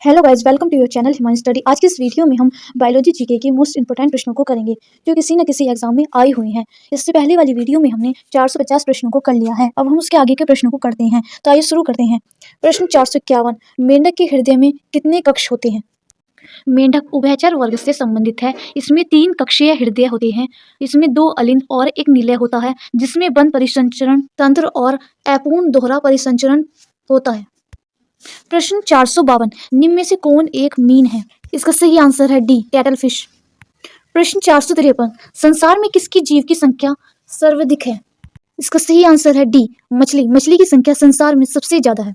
Hello guys, welcome to your channel Himanshu study. आज की इस वीडियो में हम बायोलॉजी जीके के मोस्ट इंपोर्टेंट प्रश्नों को करेंगे जो किसी न किसी एग्जाम में आई हुई हैं। इससे पहले वाली वीडियो में हमने 450 प्रश्नों को कर लिया है। अब हम उसके आगे के प्रश्नों को करते हैं। तो आइए शुरू करते हैं। प्रश्न 451, मेंढक के हृदय में कितने कक्ष होते हैं? मेंढक उभयचर वर्ग से संबंधित है। इसमें 3 कक्षीय हृदय होते हैं। इसमें 2 अलिंद और 1 निलय होता है, जिसमें बंद परिसंचरण तंत्र और अपूर्ण दोहरा परिसंचरण होता है। प्रश्न 452, निम्न में से कौन एक मीन है? इसका सही आंसर है डी, कैटलफिश। प्रश्न 453, संसार में किसकी जीव की संख्या सर्वाधिक है? इसका सही आंसर है डी, मछली। मछली की संख्या संसार में सबसे ज्यादा है।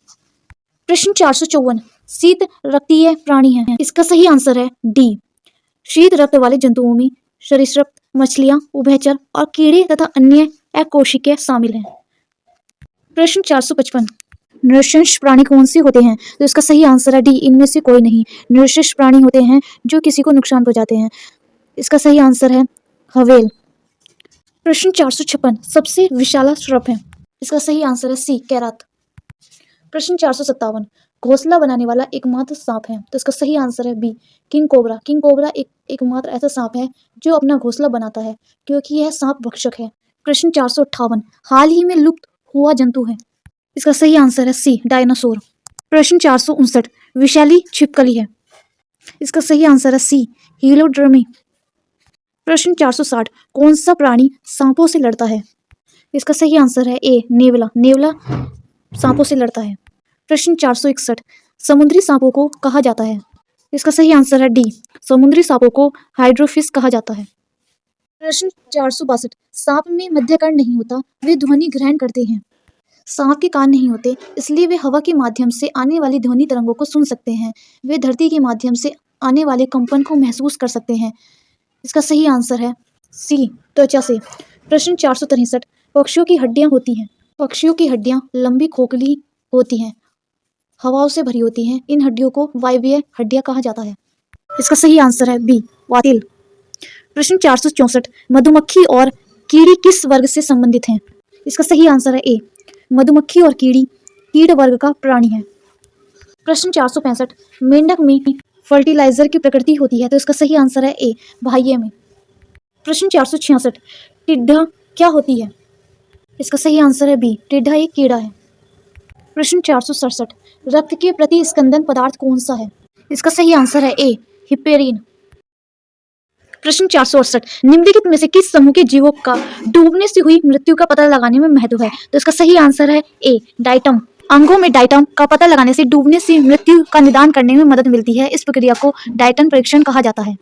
प्रश्न 454, शीत रक्तीय प्राणी है। इसका सही आंसर है डी, शीत रक्त वाले जंतुओं में सरीसृप, मछलियां, उभयचर और कीड़े तथा अन्य अकोशिकीय शामिल हैं। प्रश्न 455, नृशंस प्राणी कौन से होते हैं? तो इसका सही आंसर है डी, इनमें से कोई नहीं। नृशंस प्राणी होते हैं जो किसी को नुकसान पहुंचाते हैं। इसका सही आंसर है हवेल। प्रश्न 456, सबसे विशाल सर्प है। इसका सही आंसर है सी, कैरात। प्रश्न 457, घोंसला बनाने वाला एकमात्र सांप है। तो इसका सही आंसर है B, king cobra. King cobra एकमात्र ऐसा सांप है जो अपना घोंसला बनाता है, क्योंकि यह सांप भक्षक है। प्रश्न 458, हाल ही में लुप्त हुआ जंतु है। इसका सही आंसर है सी, डायनासोर। प्रश्न 459, विषैली छिपकली है। इसका सही आंसर है सी, हीलोड्रमी। प्रश्न 460, कौन सा प्राणी सांपों से लड़ता है? इसका सही आंसर है ए, नेवला। नेवला सांपों से लड़ता है। प्रश्न 461, समुद्री सांपों को कहा जाता है। इसका सही आंसर है डी, समुद्री सांपों को हाइड्रोफिश कहा जाता है। प्रश्न 462, सांप में मध्यकर्ण नहीं होता, वे ध्वनि ग्रहण करते हैं। सांप के कान नहीं होते, इसलिए वे हवा के माध्यम से आने वाली ध्वनि तरंगों को सुन सकते हैं। वे धरती के माध्यम से आने वाले कंपन को महसूस कर सकते हैं। इसका सही आंसर है सी, त्वचा से। प्रश्न 463, पक्षियों की हड्डियां होती हैं। पक्षियों की हड्डियां लंबी खोखली होती हैं, हवाओं से भरी होती हैं। इन हड्डियों को वायवीय हड्डियां कहा जाता है। इसका सही आंसर है बी, वातिल। प्रश्न 464, मधुमक्खी और कीड़ी किस वर्ग से संबंधित हैं? इसका सही आंसर है ए, मधुमक्खी और कीड़ी कीट वर्ग का प्राणी है। प्रश्न 465, मेंढक में फर्टिलाइजर की प्रकृति होती है। तो इसका सही आंसर है ए, बाह्य में। प्रश्न 466, टिड्डा क्या होती है? इसका सही आंसर है बी, टिड्डा एक कीड़ा है। प्रश्न 467, रक्त के प्रतिस्पंदन पदार्थ कौन सा है? इसका सही आंसर है ए, हिपेरिन। प्रश्न 468, निम्नलिखित में से किस समूह के जीवों का डूबने से हुई मृत्यु का पता लगाने में महत्व है? तो इसका सही आंसर है ए, डाइटम। अंगों में डाइटम का पता लगाने से डूबने से मृत्यु का निदान करने में मदद मिलती है। इस प्रक्रिया को डाइटन परीक्षण कहा जाता है।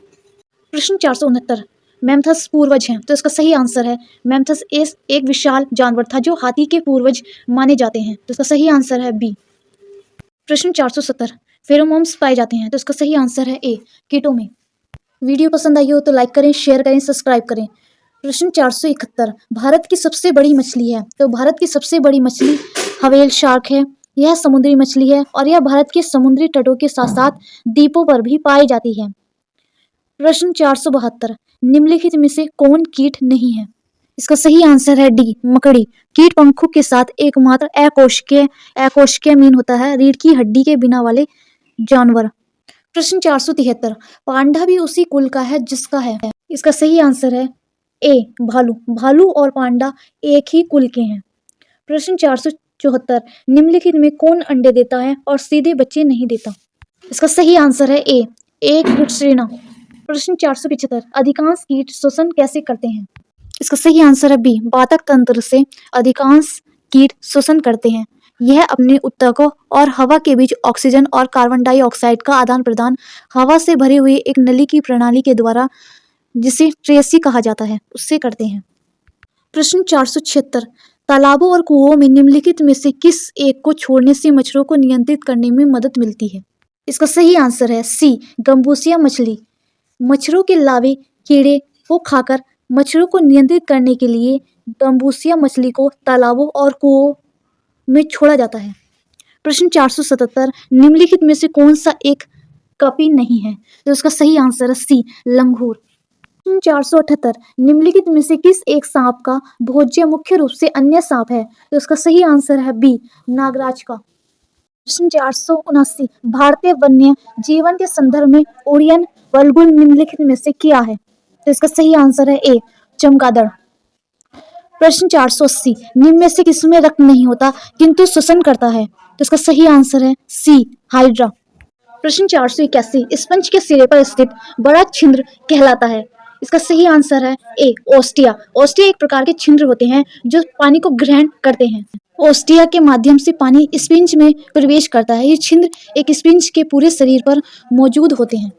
प्रश्न 469, मैमथस पूर्वज हैं। तो इसका सही आंसर है मैमथस एक विशाल जानवर था जो हाथी के पूर्वज माने जाते हैं। तो इसका सही आंसर है बी। प्रश्न 470, फेरोमोन्स पाए जाते हैं। तो इसका सही आंसर है ए, कीटों में। वीडियो पसंद आई हो तो लाइक करें, शेयर करें, सब्सक्राइब करें। प्रश्न 471, भारत की सबसे बड़ी मछली है। तो भारत की सबसे बड़ी मछली हवेल शार्क है। यह समुद्री मछली है और यह भारत के समुद्री तटों के साथ साथ द्वीपों पर भी पाई जाती है। प्रश्न 472, निम्नलिखित में से कौन कीट नहीं है? इसका सही आंसर है डी, मकड़ी। कीट पंखों के साथ एकमात्र अकोशिकीय मीन होता है, रीढ़ की हड्डी के बिना वाले जानवर। प्रश्न 473, पांडा भी उसी कुल का है जिसका है। इसका सही आंसर है ए, भालू। भालू और पांडा एक ही कुल के हैं। प्रश्न 474, निम्नलिखित में कौन अंडे देता है और सीधे बच्चे नहीं देता? इसका सही आंसर है ए, एक गुटश्रेणा। प्रश्न 475, अधिकांश कीट श्वसन कैसे करते हैं? इसका सही आंसर है बी, वातक तंत्र से अधिकांश कीट श्वसन करते हैं। यह अपने ऊतकों और हवा के बीच ऑक्सीजन और कार्बन डाइऑक्साइड का आदान प्रदान हवा से भरी हुई एक नली की प्रणाली के द्वारा, जिसे ट्रेसी कहा जाता है, उससे करते हैं। प्रश्न 476, तालाबों और कुओं में निम्नलिखित में से किस एक को छोड़ने से मच्छरों को नियंत्रित करने में मदद मिलती है? इसका सही आंसर है सी, गंबूसिया मछली। मच्छरों के लावे कीड़े को खाकर मच्छरों को नियंत्रित करने के लिए गंबूसिया मछली को तालाबों और कुओं में छोड़ा जाता है। प्रश्न 477, निम्नलिखित में से कौन सा एक कपी नहीं है? तो उसका सही आंसर है सी, लंगूर। प्रश्न 478, निम्नलिखित में से किस एक सांप का भोज्य मुख्य रूप से अन्य सांप है? तो उसका सही आंसर है बी, नागराज का। प्रश्न 479 भारतीय वन्य जीवन के संदर्भ में ओरियन वल्गुल निम्नलिखित में से क्या है? तो इसका सही आंसर है ए चमगादड़। प्रश्न 480 निम्न में से किसमें रक्त नहीं होता किंतु श्वसन करता है? तो इसका सही आंसर है सी हाइड्रा। प्रश्न 481 स्पंज के सिरे पर स्थित बड़ा छिद्र कहलाता है? इसका सही आंसर है ए ओस्टिया। ओस्टिया एक प्रकार के छिद्र होते हैं जो पानी को ग्रहण करते हैं। ओस्टिया के माध्यम से पानी स्पंज में प्रवेश करता है। ये छिद्र एक स्पंज के पूरे शरीर पर मौजूद होते हैं।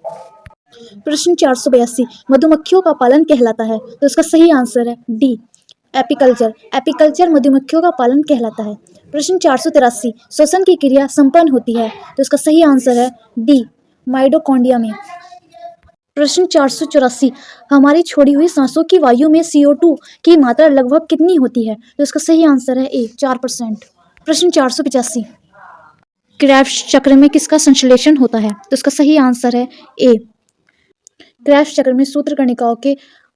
प्रश्न 482 मधुमक्खियों का पालन कहलाता है? तो इसका सही आंसर है डी एपीकल्चर। एपीकल्चर मधुमक्खियों का पालन कहलाता है। प्रश्न 483 श्वसन की क्रिया संपन्न होती है? तो इसका सही आंसर है डी माइटोकॉन्ड्रिया में। प्रश्न 484 हमारी छोड़ी हुई सांसों की वायु में CO2 की मात्रा लगभग कितनी होती है? तो इसका सही आंसर है ए 4%। प्रश्न 485 क्रेब्स चक्र में किसका संश्लेषण होता है? तो इसका सही आंसर है ए क्रेब्स चक्र में सूत्रकणिकाओं के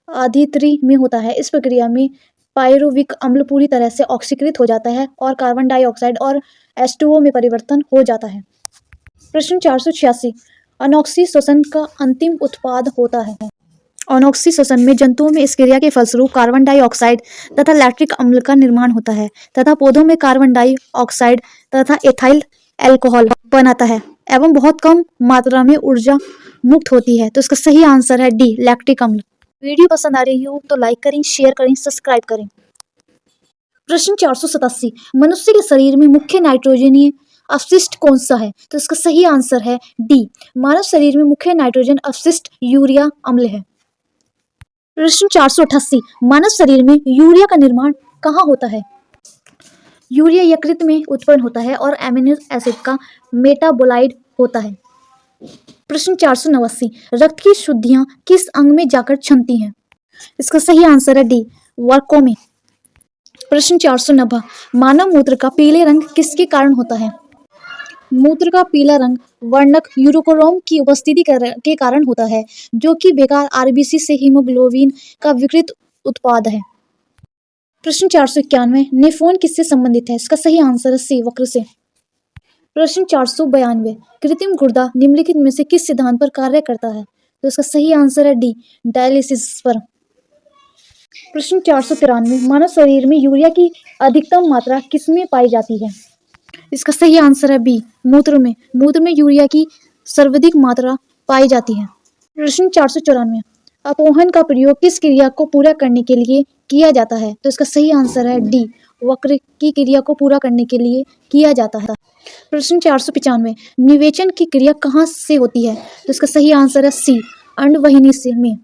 आधित्री में होता है। इस प्रक्रिया में पायरुविक अम्ल पूरी तरह से ऑक्सीकृत हो जाता है और कार्बन डाइऑक्साइड और H2O में परिवर्तन हो जाता है। प्रश्न 486 अनोक्सी श्वसन का अंतिम उत्पाद होता है? अनोक्सी श्वसन में जंतुओं में इस क्रिया के फलस्वरूप कार्बन डाइऑक्साइड तथा लैक्टिक अम्ल का निर्माण होता है तथा पौधों में कार्बन डाइऑक्साइड तथा एथाइल अल्कोहल बनाता है एवं बहुत कम मात्रा में ऊर्जा मुक्त होती है। तो इसका सही आंसर है डी लैक्टिक अम्ल। वीडियो पसंद आ रही हो तो लाइक करें, शेयर करें, सब्सक्राइब करें। प्रश्न 487 मनुष्य के शरीर में मुख्य नाइट्रोजनीय अपशिष्ट कौन सा है? तो इसका सही आंसर है डी मानव शरीर में मुख्य नाइट्रोजन अपशिष्ट यूरिया अम्ल है। प्रश्न 488 मानव शरीर में यूरिया का निर्माण कहाँ होता है? यूरिया यकृत में उत्पन्न होता है और एमिनो एसिड का मेटाबोलाइट होता है। प्रश्न 489 रक्त की शुद्धियां किस अंग में जाकर क्षमती हैं? इसका सही आंसर है डी वर्कों में। प्रश्न 490 मानव मूत्र का पीले रंग किसके कारण होता है? मूत्र का पीला रंग वर्णक यूरोक्रोम की उपस्थिति के कारण होता है जो कि बेकार आरबीसी से हीमोग्लोबिन का विकृत उत्पाद है। प्रश्न 491 नेफ्रॉन किससे संबंधित है? इसका सही आंसर है सी वक्र से। प्रश्न 492 कृत्रिम गुर्दा निम्नलिखित में से किस सिद्धांत पर कार्य करता है? तो इसका सही आंसर है डी डायलिसिस पर। प्रश्न 493 मानव शरीर में यूरिया की अधिकतम मात्रा किसमें पाई जाती है? इसका सही आंसर है बी मूत्र में। मूत्र में यूरिया की सर्वाधिक मात्रा पाई जाती है। प्रश्न 494 अपोहन का प्रयोग किस क्रिया को पूरा करने के लिए किया जाता है? तो इसका सही आंसर है डी वक्र की क्रिया को पूरा करने के लिए किया जाता है। प्रश्न 495 निवेचन की क्रिया कहाँ से होती है? तो इसका सही आंसर है सी अंडवाहिनी से में।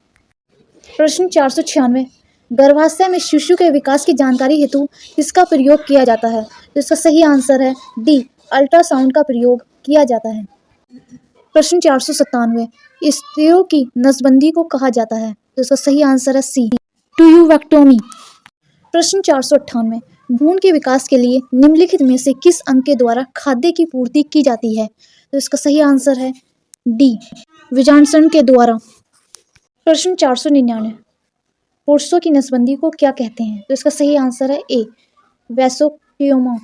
प्रश्न 496 गर्भाशय में शिशु के विकास की जानकारी हेतु किसका प्रयोग किया जाता है? तो इसका सही आंसर है डी अल्ट्रासाउंड का प्रयोग किया जाता है। प्रश्न 497 स्त्रियों की नसबंदी को कहा जाता है? तो इसका सही आंसर है सी ट्यूबेक्टोमी। प्रश्न 498 भ्रूण के विकास के लिए निम्नलिखित में से किस अंग के द्वारा खाद्य की पूर्ति की जाती है? तो इसका सही आंसर है डी विजानसन के द्वारा। प्रश्न 499 पुरुषों की नसबंदी को क्या कहते हैं? तो इसका सही आंसर है ए वैसोक्योमा।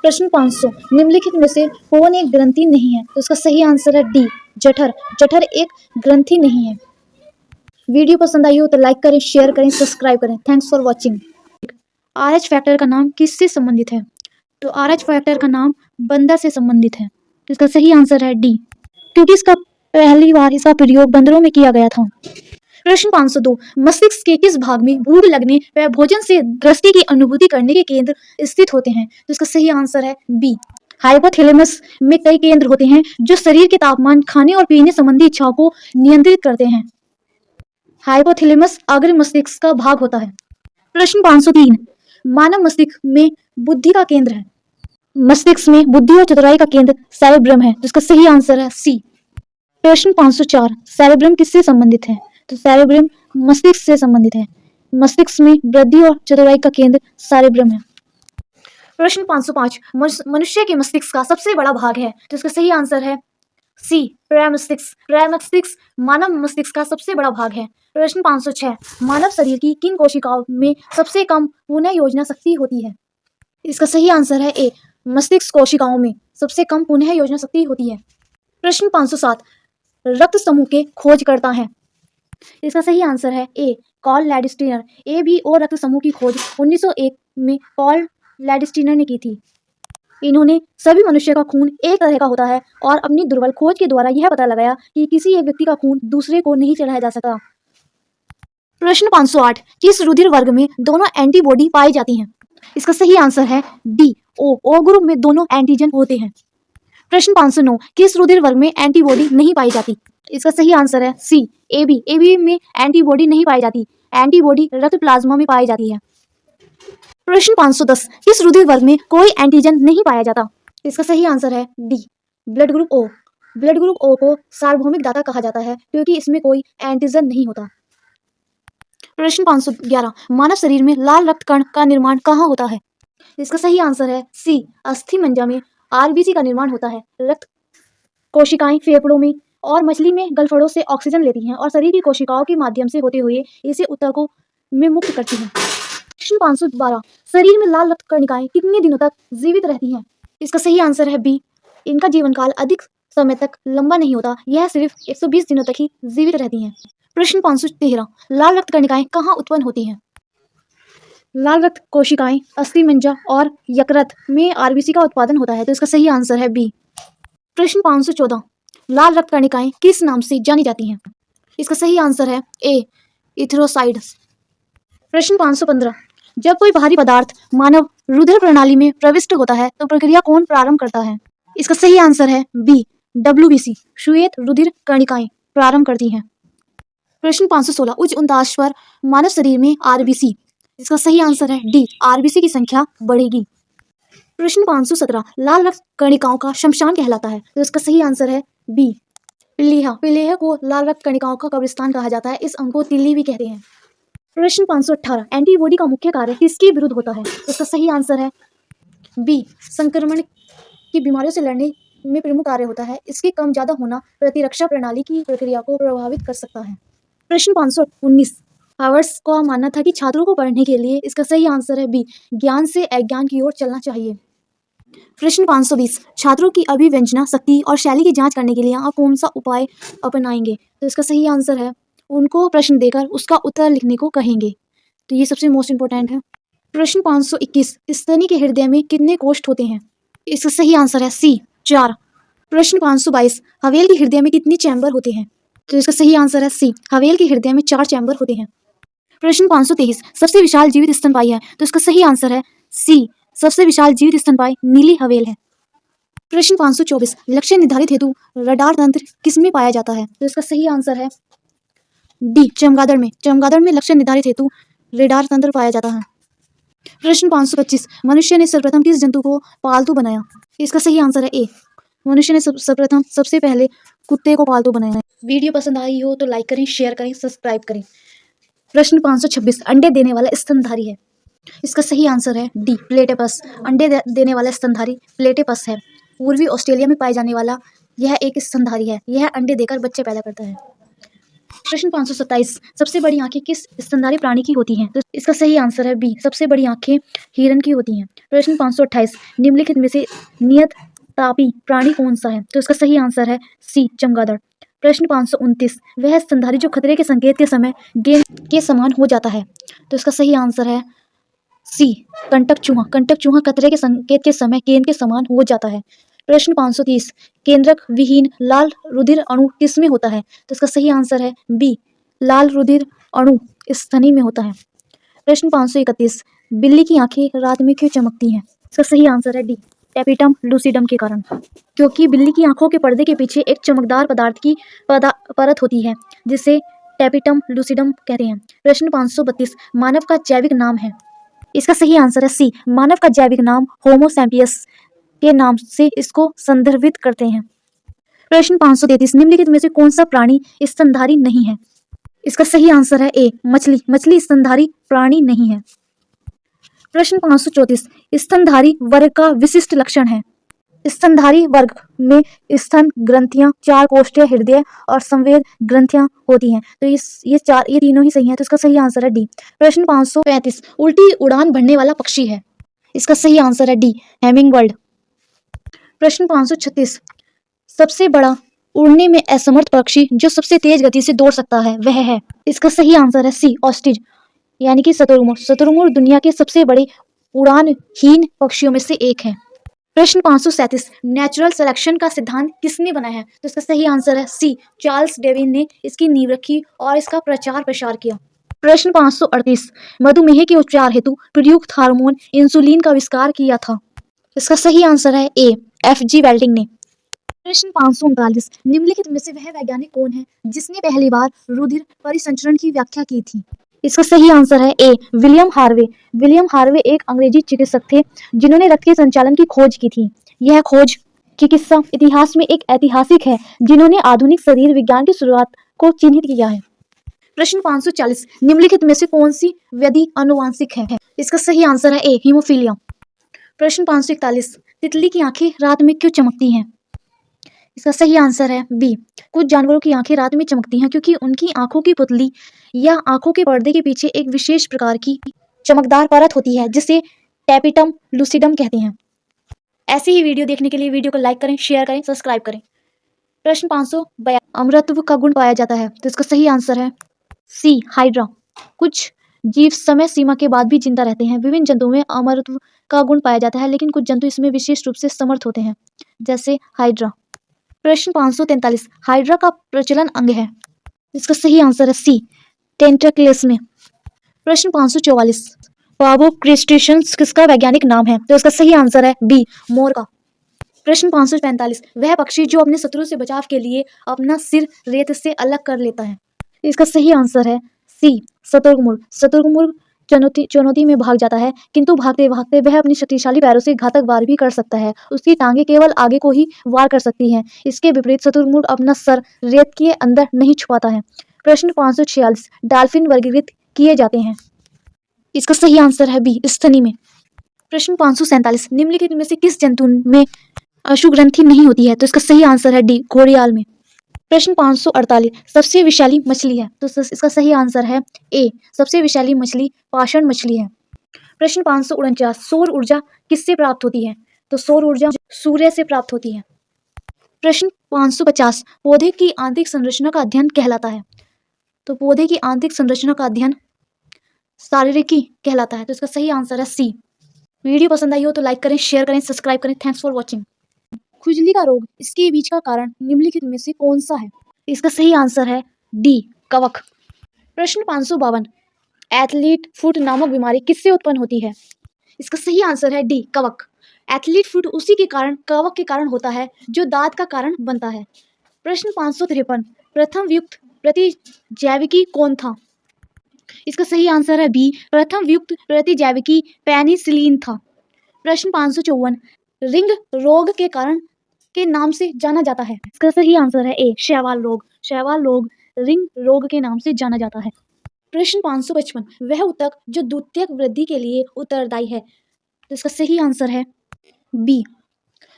प्रश्न 500 निम्नलिखित में से कौन एक ग्रंथि नहीं है? तो इसका सही आंसर है डी जठर। जठर एक ग्रंथि नहीं है। वीडियो पसंद आई हो तो लाइक करें, शेयर करें, सब्सक्राइब करें। Thanks for watching. RH factor का नाम किससे संबंधित है? तो RH फैक्टर का नाम बंदर से संबंधित है। तो इसका सही आंसर है डी क्योंकि इसका पहली बार इसका प्रयोग बंदरों में किया गया था। प्रश्न 502 मस्तिष्क के किस भाग में भूख लगने व भोजन से दृष्टि की अनुभूति करने के केंद्र स्थित होते हैं? तो इसका सही आंसर है बी हाइपोथैलेमस में कई केंद्र होते हैं जो शरीर के तापमान, खाने और पीने संबंधी इच्छाओं को नियंत्रित करते हैं। हाइपोथैलेमस अग्र मस्तिष्क का भाग होता है। प्रश्न 503 मानव मस्तिष्क में बुद्धि का केंद्र है। मस्तिष्क में बुद्धि और चतुराई का केंद्र सेरेब्रम है। तो इसका सही आंसर है सी। प्रश्न 504 सेरेब्रम किससे संबंधित है? तो सेरेब्रम मस्तिष्क से संबंधित है। मस्तिष्क में वृद्धि और चतुराई का केंद्र सेरेब्रम है। प्रश्न 505 मनुष्य के मस्तिष्क का सबसे बड़ा भाग है। तो इसका सही आंसर है सी प्रमस्तिष्क। प्रमस्तिष्क मानव मस्तिष्क का सबसे बड़ा भाग है। प्रश्न 506 मानव शरीर की किन कोशिकाओं में सबसे कम पुनः योजना शक्ति होती है? इसका सही आंसर है ए मस्तिष्क कोशिकाओं में सबसे कम पुनः योजना शक्ति होती है? प्रश्न 507 रक्त समूह के खोजकर्ता हैं? इसका सही आंसर है ए कॉल लैडिस्टीनर। ए बी ओ रक्त समूह की खोज 1901 में कॉल लैडिस्टीनर ने की थी। इन्होंने सभी मनुष्य का खून एक तरह का होता है और अपनी दुर्बल खोज के द्वारा यह पता लगाया कि किसी एक व्यक्ति का खून दूसरे को नहीं चढ़ाया जा सकता। प्रश्न 508 किस रुधिर वर्ग में दोनों एंटीबॉडी पाई जाती हैं? इसका सही आंसर है डी ओ ग्रुप में दोनों एंटीजन होते हैं। प्रश्न 509 किस रुधिर वर्ग में एंटीबॉडी नहीं पाई जाती? इसका सही आंसर है सी ए बी में एंटीबॉडी नहीं पाई जाती। एंटीबॉडी रक्त प्लाज्मा में पाई जाती है। प्रश्न 510 किस रुधिर वर्ग में कोई एंटीजन नहीं पाया जाता? इसका सही आंसर है D blood group O. Blood group O को सार्वभौमिक दाता कहा जाता है क्योंकि इसमें कोई एंटीजन नहीं होता। प्रश्न 511 मानव शरीर में लाल रक्त कण का निर्माण कहाँ होता है? इसका सही आंसर है सी अस्थि मज्जा में आरबीसी का निर्माण होता है। रक्त कोशिकाएं फेफड़ों में और मछली में गलफड़ों से ऑक्सीजन लेती हैं और शरीर की कोशिकाओं के माध्यम से होते हुए इसे ऊतकों में मुक्त करती हैं। प्रश्न 512 शरीर में लाल रक्त कणिकाएं कितने दिनों तक जीवित रहती हैं? इसका सही आंसर है बी इनका जीवन काल अधिक समय तक लंबा नहीं होता। यह सिर्फ 120 दिनों तक ही जीवित रहती हैं। प्रश्न 513 लाल रक्त कणिकाएं कहाँ उत्पन्न होती हैं? लाल रक्त कोशिकाएं अस्थि मज्जा और यकृत में आरबीसी का उत्पादन होता है, तो इसका सही आंसर है बी। प्रश्न 514 लाल रक्त कणिकाएं किस नाम से जानी जाती हैं? इसका सही आंसर है ए इथेरोसाइट्स। प्रश्न 515 जब कोई भारी पदार्थ मानव रुधिर प्रणाली में प्रविष्ट होता है तो प्रक्रिया कौन प्रारंभ करता है? इसका सही आंसर है बी डब्ल्यूबीसी श्वेत रुधिर कणिकाएं प्रारंभ करती हैं। प्रश्न 516 उच्च अंतराक्ष पर मानव शरीर में आरबीसी। इसका सही आंसर है डी आरबीसी की संख्या बढ़ेगी। प्रश्न 517 लाल रक्त कणिकाओं का शमशान कहलाता है, तो इसका सही आंसर है बी पिलीहा। पिलीहा को लाल रक्त कणिकाओं का कब्रिस्तान कहा जाता है। इस अंग को तिल्ली भी कहते हैं। प्रश्न 518 एंटीबॉडी का मुख्य कार्य किसके विरुद्ध होता है? इसका सही आंसर है बी संक्रमण की बीमारियों से लड़ने में प्रमुख कार्य होता है। इसके कम ज्यादा होना प्रतिरक्षा प्रणाली की प्रक्रिया को प्रभावित कर सकता है। प्रश्न 519 हावर्ड्स का मानना था कि छात्रों को पढ़ने के लिए इसका सही आंसर है बी ज्ञान से अज्ञान की ओर चलना चाहिए। प्रश्न 520 छात्रों की अभिव्यंजना शक्ति और शैली की जांच करने के लिए आप कौन सा उपाय अपनाएंगे? तो इसका सही आंसर है उनको प्रश्न देकर उसका उत्तर लिखने को कहेंगे, तो ये सबसे मोस्ट इंपोर्टेंट है। प्रश्न 521 स्तनी के हृदय में कितने कोष्ठ होते हैं? इसका सही आंसर है सी 4। प्रश्न 522 हवेल के हृदय में कितने चैम्बर होते हैं? तो इसका सही आंसर है सी हवेल के हृदय में 4 चैम्बर होते हैं। प्रश्न 523 सबसे विशाल जीवित स्तनपायी है, तो इसका सही आंसर है सी सबसे विशाल जीवित स्तनपायी नीली हवेल है। प्रश्न 524 लक्ष्य निर्धारित हेतु रडार तंत्र किसमें पाया जाता है? तो इसका सही आंसर है डी चमगादड़ में। चमगादड़ में लक्ष्य निर्धारित हेतु रेडार तंत्र पाया जाता है। प्रश्न 525 मनुष्य ने सर्वप्रथम किस जंतु को पालतू बनाया? इसका सही आंसर है ए मनुष्य ने सर्वप्रथम सबसे पहले कुत्ते को पालतू बनाया। वीडियो पसंद आई हो तो लाइक करें, शेयर करें, सब्सक्राइब करें। प्रश्न 526 अंडे देने वाला स्तनधारी है? इसका सही आंसर है डी प्लेटिपस। अंडे देने वाला स्तनधारी प्लेटिपस है। पूर्वी ऑस्ट्रेलिया में पाए जाने वाला यह एक स्तनधारी है। यह अंडे देकर बच्चे पैदा करता है। प्रश्न 527 सबसे बड़ी आंखें किस स्तनधारी प्राणी की होती हैं? तो इसका सही आंसर है बी सबसे बड़ी आंखें हिरन की होती हैं। प्रश्न 528 निम्नलिखित में से नियत तापी प्राणी कौन सा है? तो इसका सही आंसर है सी चमगादड़। प्रश्न 529 वह स्तनधारी जो खतरे के संकेत के समय गेंद के समान हो जाता है? तो इसका सही आंसर है सी कंटक चूहा। कंटक चूहा खतरे के संकेत के समय गेंद के समान हो जाता है। प्रश्न 530 केंद्रक विहीन लाल रुधिर अणु किस में होता है? तो इसका सही आंसर है बी लाल रुधिर अणु स्तनी में होता है। प्रश्न 531 बिल्ली की आंखें रात में क्यों चमकती हैं? इसका सही आंसर है डी टैपिटम लूसिडम के कारण, क्योंकि बिल्ली की आंखों के पर्दे के पीछे एक चमकदार पदार्थ की परत होती है जिसे टैपिटम लूसिडम कहते हैं। प्रश्न 532 मानव का जैविक नाम है? इसका सही आंसर है सी मानव का जैविक नाम होमो सैपियंस के नाम से इसको संदर्भित करते हैं। प्रश्न 533 निम्नलिखित में से कौन सा प्राणी स्तनधारी नहीं है? इसका सही आंसर है ए मछली। मछली स्तनधारी प्राणी नहीं है। प्रश्न 534 स्तनधारी वर्ग का विशिष्ट लक्षण है? स्तनधारी वर्ग में स्तन ग्रंथियां, 4 कोष्ठीय हृदय और संवेद ग्रंथियां होती हैं, तो ये तीनों ही सही हैं, तो इसका सही आंसर है डी। प्रश्न 535 उल्टी उड़ान भरने वाला पक्षी है? इसका सही आंसर है डी हैमिंग बर्ड। प्रश्न 536, सबसे बड़ा उड़ने में असमर्थ पक्षी जो सबसे तेज गति से दौड़ सकता है वह है। इसका सही आंसर है सी, ऑस्ट्रिच यानी कि शुतुरमुर्ग। शुतुरमुर्ग दुनिया के सबसे बड़े उड़ानहीन पक्षियों में से एक है। प्रश्न 537, नेचुरल सिलेक्शन का सिद्धांत किसने बनाया है? तो इसका सही आंसर है सी, चार्ल्स डार्विन ने इसकी नींव रखी और इसका प्रचार प्रसार किया। प्रश्न 538, मधुमेह के उपचार हेतु प्रयुक्त हार्मोन इंसुलिन का आविष्कार किया था। इसका सही आंसर है ए, एफ.जी. वेल्डिंग ने। प्रश्न 539, निम्नलिखित में से वह वैज्ञानिक कौन है जिसने पहली बार रुधिर परिसंचरण की व्याख्या की थी? इसका सही आंसर है ए, विलियम हार्वे। विलियम हार्वे एक अंग्रेजी चिकित्सक थे जिन्होंने रक्त के संचालन की खोज की थी। यह खोज चिकित्सा इतिहास में एक ऐतिहासिक है जिन्होंने आधुनिक शरीर विज्ञान की शुरुआत को चिन्हित किया है। प्रश्न 540, निम्नलिखित में से कौन सी व्याधि आनुवांशिक है? इसका सही आंसर है ए, हीमोफीलिया। प्रश्न 541, तितली की आंखें रात में क्यों चमकती हैं? इसका सही आंसर है बी, कुछ जानवरों की आंखें रात में चमकती हैं क्योंकि उनकी आंखों की पुतली या आंखों के पर्दे के पीछे एक विशेष प्रकार की चमकदार परत होती है जिसे टैपिटम लूसिडम कहते हैं। ऐसी ही वीडियो देखने के लिए वीडियो को लाइक करें, शेयर करें, सब्सक्राइब करें। प्रश्न 542, अमरत्व का गुण पाया जाता है तो इसका सही आंसर है सी, हाइड्रा। कुछ जीव समय सीमा के बाद भी जिंदा रहते हैं। विभिन्न जंतुओं में अमरत्व का गुण पाया जाता है लेकिन कुछ जंतु इसमें विशेष रूप से समर्थ होते हैं जैसे हाइड्रा। प्रश्न 543, हाइड्रा का प्रचलन अंग है। इसका सही आंसर है सी, टेंटक्ल्स में। प्रश्न 544, पावो क्रेस्टेशियंस किसका वैज्ञानिक नाम है? तो इसका सही आंसर है बी, मोर का। प्रश्न 545, वह पक्षी जो अपने शत्रु से बचाव के लिए अपना सिर रेत से अलग कर लेता है। इसका सही आंसर है सी, शुतुरमुर्ग। शुतुरमुर्ग चुनौती में भाग जाता है किंतु भागते भागते वह अपनी शक्तिशाली पैरों से घातक वार भी कर सकता है। उसकी टांगे केवल आगे को ही वार कर सकती हैं। इसके विपरीत शुतुरमुर्ग अपना सर रेत के अंदर नहीं छुपाता है। प्रश्न 546, डॉल्फिन वर्गीकृत किए जाते हैं। इसका सही आंसर है बी, स्तनी में। प्रश्न 547, निम्नलिखित में से किस जंतु में अशुग्रंथि नहीं होती है? तो इसका सही आंसर है डी, घड़ियाल में। प्रश्न 548, सबसे विशाली मछली है तो इसका सही आंसर है ए, सबसे विशाली मछली पाषाण मछली है। प्रश्न 549, सौर ऊर्जा किससे प्राप्त होती है? तो सौर ऊर्जा सूर्य से प्राप्त होती है। प्रश्न 550, पौधे की आंतरिक संरचना का अध्ययन कहलाता है। तो पौधे की आंतरिक संरचना का अध्ययन शारीरिकी कहलाता है। तो इसका सही आंसर है सी। वीडियो पसंद आई हो तो लाइक करें, शेयर करें, सब्सक्राइब करें। Thanks for watching. खुजली का रोग, इसके बीच का कारण निम्नलिखित में से कौन सा है? इसका सही आंसर है डी, कवक। प्रश्न 552, एथलीट फुट नामक बीमारी किससे उत्पन्न होती है? इसका सही आंसर है डी, कवक। एथलीट फुट उसी के कारण, कवक के कारण होता है जो दांत का कारण बनता है। प्रश्न 553, प्रथम व्युत्पत्ति प्रतिजैविकी कौन था? इसका सही आंसर है बी, प्रथम व्युत्पत्ति प्रतिजैविकी पेनिसिलिन था। प्रश्न 554, रिंग रोग के कारण के नाम से जाना जाता है। इसका सही आंसर है ए, शैवाल रोग। शैवाल रोग रिंग रोग के नाम से जाना जाता है। प्रश्न 555, वह ऊतक जो द्वितीयक वृद्धि के लिए उत्तरदायी है। तो इसका सही आंसर है बी,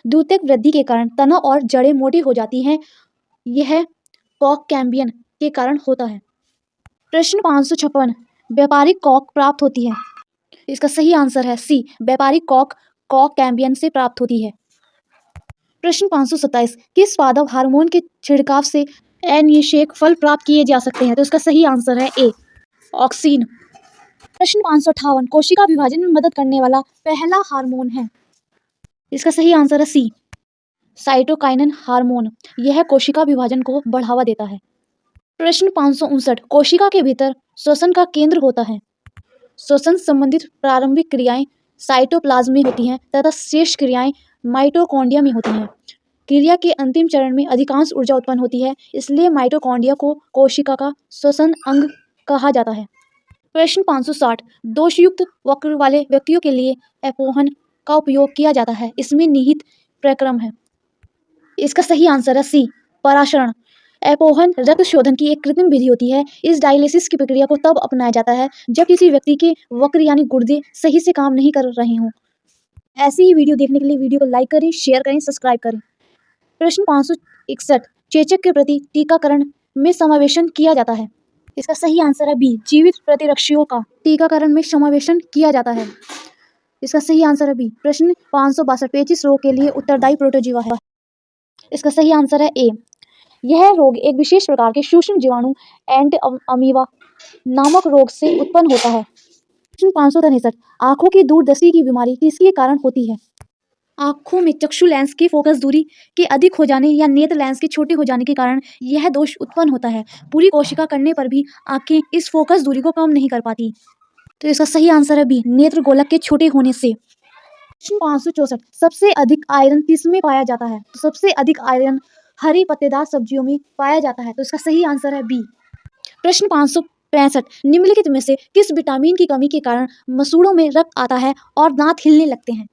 द्वितीयक वृद्धि के कारण तना और जड़ें मोटी हो जाती हैं। यह कॉक कैम्बियन के कारण होता है। प्रश्न 556, व्यापारिक कॉक प्राप्त होती है। इसका सही आंसर है सी, व्यापारिक कॉक कॉक कैम्बियन से प्राप्त होती है। प्रश्न 527, किस पादप हार्मोन के छिड़काव से अनिषेक फल प्राप्त किए जा सकते हैं? तो इसका सही आंसर है ए, ऑक्सीन। प्रश्न 558, कोशिका विभाजन में मदद करने वाला पहला हार्मोन है। इसका सही आंसर है सी, साइटोकाइनिन हार्मोन। यह कोशिका विभाजन को बढ़ावा देता है। प्रश्न 559, कोशिका के भीतर श्वसन का केंद्र होता है। श्वसन संबंधित प्रारंभिक क्रियाएं साइटोप्लाज्म में होती हैं तथा शेष क्रियाएं माइटोकॉन्ड्रिया में होती हैं। क्रिया के अंतिम चरण में अधिकांश ऊर्जा उत्पन्न होती है, इसलिए माइटोकॉन्ड्रिया को कोशिका का श्वसन अंग कहा जाता है। प्रश्न 560, दोषयुक्त वक्र वाले व्यक्तियों के लिए एपोहन का उपयोग किया जाता है। इसमें निहित प्रक्रम है। इसका सही आंसर है सी, पराशरण। एपोहन रक्त शोधन की एक कृत्रिम विधि होती है। इस डायलिसिस की प्रक्रिया को तब अपनाया जाता है जब किसी व्यक्ति के वक्र यानी गुर्दे सही से काम नहीं कर रहे हों। ऐसी ही वीडियो देखने के लिए वीडियो को लाइक करें, शेयर करें, सब्सक्राइब करें। प्रश्न 561, चेचक के प्रति टीकाकरण में समावेशन किया जाता है। इसका सही आंसर है बी, जीवित प्रतिरक्षियों का टीकाकरण में समावेशन किया जाता है। इसका सही आंसर है बी। प्रश्न 562 पेचिश रोग के लिए उत्तरदायी प्रोटोजीवा है। इसका सही आंसर है ए। यह रोग एक विशेष प्रकार के सूक्ष्म जीवाणु एंड अमीबा नामक रोग से उत्पन्न होता है। प्रश्न 563 आंखों की दूरदृष्टि की बीमारी किसके कारण होती है? आंखों में चक्षु लेंस की फोकस दूरी के अधिक हो जाने या नेत्र लेंस के छोटे हो जाने के कारण यह दोष उत्पन्न होता है। पूरी कोशिका करने पर भी आंखें इस फोकस दूरी को कम नहीं कर पाती। तो इसका सही आंसर है बी, नेत्र गोलक के छोटे होने से। प्रश्न 564 सबसे अधिक आयरन किसमें पाया जाता है? तो सबसे अधिक आयरन हरी पत्तेदार सब्जियों में पाया जाता है। तो इसका सही आंसर है बी। प्रश्न 565 निम्नलिखित में से किस विटामिन की कमी के कारण मसूड़ों में रक्त आता है और दांत हिलने लगते हैं?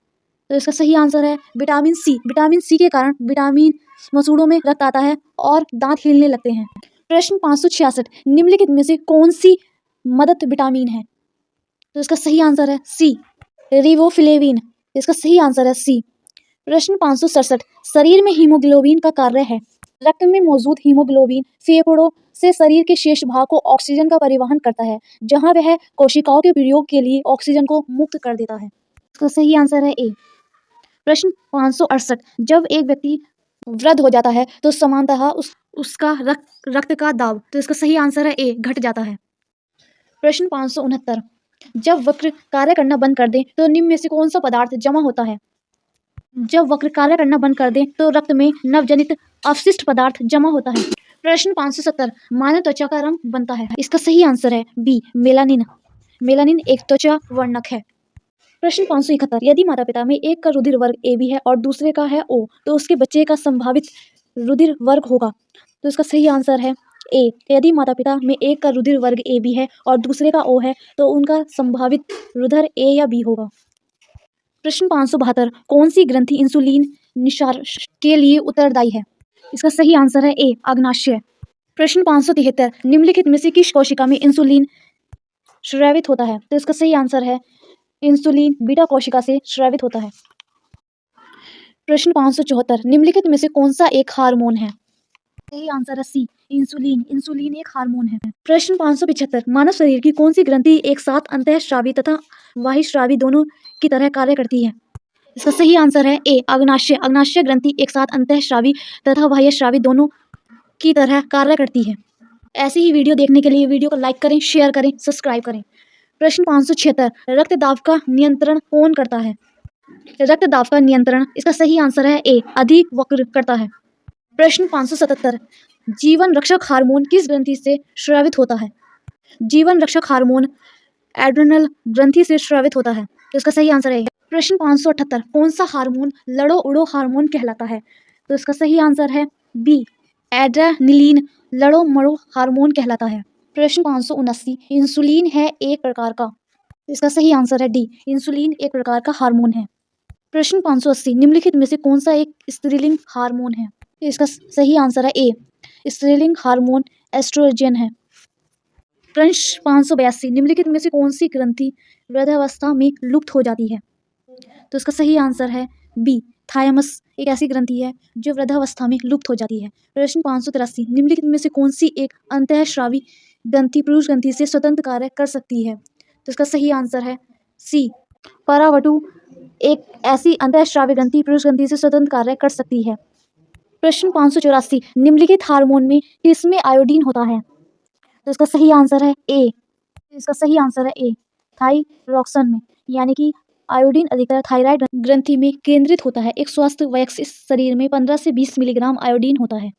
तो इसका सही आंसर है विटामिन सी। विटामिन सी के कारण विटामिन मसूड़ों में रक्त आता है और दांत हिलने लगते हैं। प्रश्न 566 निम्नलिखित में से कौन सी मदद विटामिन है? तो इसका सही आंसर है सी, रिबोफ्लेविन। इसका सही आंसर है सी। प्रश्न 567 शरीर में हीमोग्लोबिन का कार्य है। रक्त में मौजूद हीमोग्लोबिन फेफड़ों से शरीर के शेष भाग को ऑक्सीजन का परिवहन करता है, जहां वह कोशिकाओं के प्रयोग के लिए ऑक्सीजन को मुक्त कर देता है। इसका सही आंसर है ए। प्रश्न 568 जब एक व्यक्ति वृद्ध हो जाता है तो सामान्यतः उसका रक्त का दाब, तो इसका सही आंसर है ए, घट जाता है। प्रश्न 569 जब वक्र कार्य करना बंद कर दे तो निम्न में से कौन सा पदार्थ जमा होता है? जब वक्र कार्य करना बंद कर दे तो रक्त में नवजनित अवशिष्ट पदार्थ जमा होता है। प्रश्न 570 मानव त्वचा का रंग बनता है। इसका सही आंसर है बी, मेलानिन। मेलानिन एक त्वचा वर्णक है। प्रश्न 571 यदि माता पिता में एक का रुधिर वर्ग ए बी है और दूसरे का है ओ, तो उसके बच्चे का संभावित रुधिर वर्ग होगा। तो इसका सही आंसर है ए। यदि माता पिता में एक का रुधिर वर्ग ए बी है और दूसरे का ओ है तो उनका संभावित रुधिर ए या बी होगा। प्रश्न 572 कौन सी ग्रंथि इंसुलिन निस्सारण के लिए उत्तरदायी है? इसका सही आंसर है ए, अग्नाशय। प्रश्न 573 निम्नलिखित में से किस कोशिका में इंसुलिन स्रावित होता है? तो इसका सही आंसर है इंसुलिन बीटा कोशिका से स्रावित होता है। प्रश्न 574 निम्नलिखित में से कौन सा एक हार्मोन है? सही आंसर है सी, इंसुलिन। इंसुलिन एक हार्मोन है। प्रश्न 575 मानव शरीर की कौन सी ग्रंथि एक साथ अंतःस्रावी तथा बाह्यस्रावी दोनों की तरह कार्य करती है? इसका सही आंसर है ए, अग्नाशय। अग्नाशय ग्रंथि एक साथ अंतःस्रावी तथा बाह्यस्रावी दोनों की तरह कार्य करती है। ऐसी ही वीडियो देखने के लिए वीडियो को लाइक करें, शेयर करें, सब्सक्राइब करें। प्रश्न 576 रक्तदाब का नियंत्रण कौन करता है? रक्तदाब का नियंत्रण इसका सही आंसर है ए, अधिक वक्र करता है। प्रश्न 577 जीवन रक्षक हार्मोन किस ग्रंथि से स्रावित होता है? जीवन रक्षक हार्मोन एड्रेनल ग्रंथि से स्रावित होता है। तो इसका सही आंसर है। प्रश्न 578 कौन सा हार्मोन लड़ो उड़ो हार्मोन कहलाता है? तो इसका सही आंसर है बी, एड्रेनलिन लड़ो मड़ो हार्मोन कहलाता है। प्रश्न 579 इंसुलिन है एक प्रकार का। इसका सही आंसर है डी, इंसुलिन एक प्रकार का हार्मोन है। प्रश्न 580 निम्नलिखित में से कौन सा एक स्त्रीलिंग हार्मोन है? इसका सही आंसर है ए, स्त्रीलिंग हार्मोन एस्ट्रोजन है। प्रश्न 582 निम्नलिखित में से कौन सी ग्रंथि वृद्धावस्था में लुप्त हो जाती है? तो इसका सही आंसर है बी, थायमस एक ऐसी ग्रंथि है जो वृद्धावस्था में लुप्त हो जाती है। प्रश्न 583 निम्नलिखित में से कौन सी एक अंतःस्रावी ग्रंथि पुरुष ग्रंथि से स्वतंत्र कार्य कर सकती है? तो इसका सही आंसर है सी, परावटु एक ऐसी अंतःस्रावी ग्रंथि पुरुष ग्रंथि से स्वतंत्र कार्य कर सकती है। प्रश्न 584 निम्नलिखित हार्मोन में किसमें आयोडीन होता है? तो इसका सही आंसर है ए। इसका सही आंसर है ए, थाइरोक्सिन में, यानी कि आयोडीन अधिकतर थायराइड ग्रंथि में केंद्रित होता है। एक स्वस्थ वयस्क शरीर में 15 से 20 मिलीग्राम आयोडीन होता है।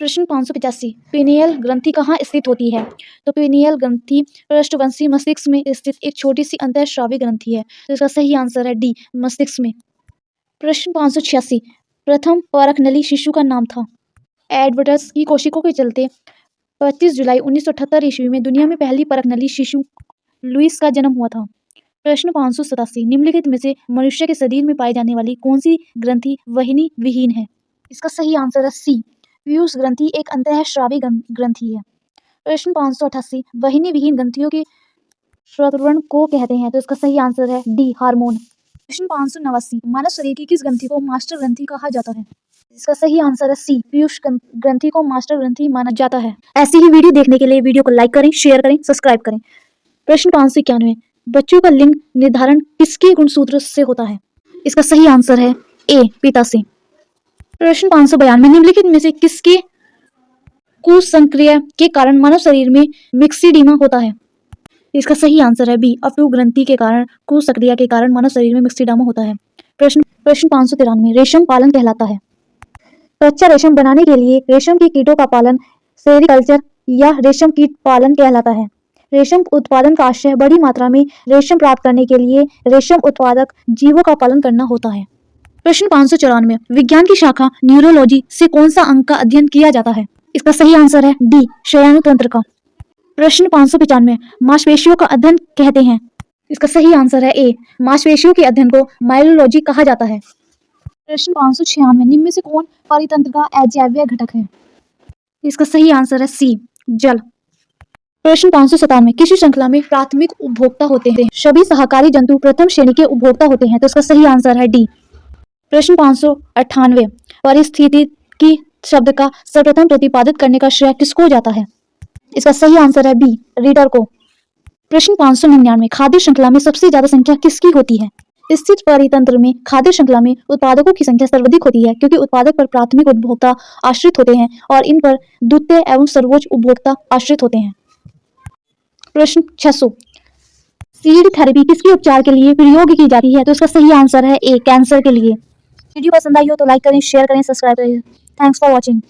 प्रश्न 585 पेनियल ग्रंथि कहाँ स्थित होती है? तो पेनियल ग्रंथि पृष्ठवंशी मस्तिष्क में स्थित एक छोटी सी अंतःस्रावी ग्रंथि है। तो इसका सही आंसर है डी, मस्तिष्क में। प्रश्न 586 प्रथम परख नली शिशु का नाम था? एडवर्ड्स की कोशिकाओं के चलते 25 जुलाई 1978 ईस्वी में दुनिया में पहली परख नली शिशु लुइस का जन्म हुआ था। प्रश्न 587 निम्नलिखित में से मनुष्य के शरीर में पाई जाने वाली कौन सी ग्रंथि वहिनी विहीन है? इसका सही आंसर है सी, पीयूष ग्रंथि एक अंतःस्रावी ग्रंथि है। प्रश्न 588 वहिनी विहीन ग्रंथियों के स्रोतवर्ण को कहते हैं? तो इसका सही आंसर है डी, हार्मोन। प्रश्न 589 मानव शरीर की किस ग्रंथि को मास्टर ग्रंथि कहा जाता है? इसका सही आंसर है सी, पीयूष ग्रंथि को मास्टर ग्रंथि माना जाता है। ऐसी ही वीडियो देखने के लिए वीडियो को लाइक करें, शेयर करें, सब्सक्राइब करें। प्रश्न 591 बच्चों का लिंग निर्धारण किसके गुणसूत्र से होता है? इसका सही आंसर है ए, पिता से। प्रश्न 592, निम्नलिखित में से किसके कुसंक्रिया के कारण मानव शरीर में मिक्सिडीमा होता है? इसका सही आंसर है बी, अफ्यू ग्रंथि के कारण कुसंक्रिया के कारण मानव शरीर में मिक्सिडीमा होता है। प्रश्न 593, रेशम पालन कहलाता है? कच्चा रेशम बनाने के लिए रेशम के कीटों का पालन सेरीकल्चर या रेशम कीट पालन कहलाता है। रेशम उत्पादन का आशय बड़ी मात्रा में रेशम प्राप्त करने के लिए रेशम उत्पादक जीवों का पालन करना होता है। प्रश्न 594, विज्ञान की शाखा न्यूरोलॉजी से कौन सा अंग का अध्ययन किया जाता है? इसका सही आंसर है डी, शयाणु तंत्र का। प्रश्न 595, मांसपेशियों का अध्ययन कहते हैं? इसका सही आंसर है ए, मांसपेशियों के अध्ययन को माइलोलॉजी कहा जाता है। प्रश्न 596, निम्न में से कौन परितंत्र का अजैविक घटक है? इसका सही आंसर है सी, जल। प्रश्न 597, किसी श्रृंखला में प्राथमिक उपभोक्ता होते हैं? सभी शाकाहारी जंतु प्रथम श्रेणी के उपभोक्ता होते हैं, तो इसका सही आंसर है डी। प्रश्न 598, पारिस्थितिकी शब्द का सर्वप्रथम प्रतिपादित करने का श्रेय किसको जाता है? इसका सही आंसर है बी, रीडर को। प्रश्न 599, खाद्य श्रृंखला में सबसे ज्यादा संख्या किसकी होती है? स्थिर परितंत्र में खाद्य श्रृंखला में उत्पादकों की संख्या सर्वाधिक होती है, क्योंकि उत्पादक पर प्राथमिक उपभोक्ता आश्रित होते हैं और इन पर द्वितीय एवं सर्वोच्च उपभोक्ता आश्रित होते हैं। प्रश्न 600, सीड थेरेपी किसके उपचार के लिए प्रयोग की जाती है? तो इसका सही आंसर है ए, कैंसर के लिए। वीडियो पसंद आई हो तो लाइक करें, शेयर करें, सब्सक्राइब करें। Thanks for watching.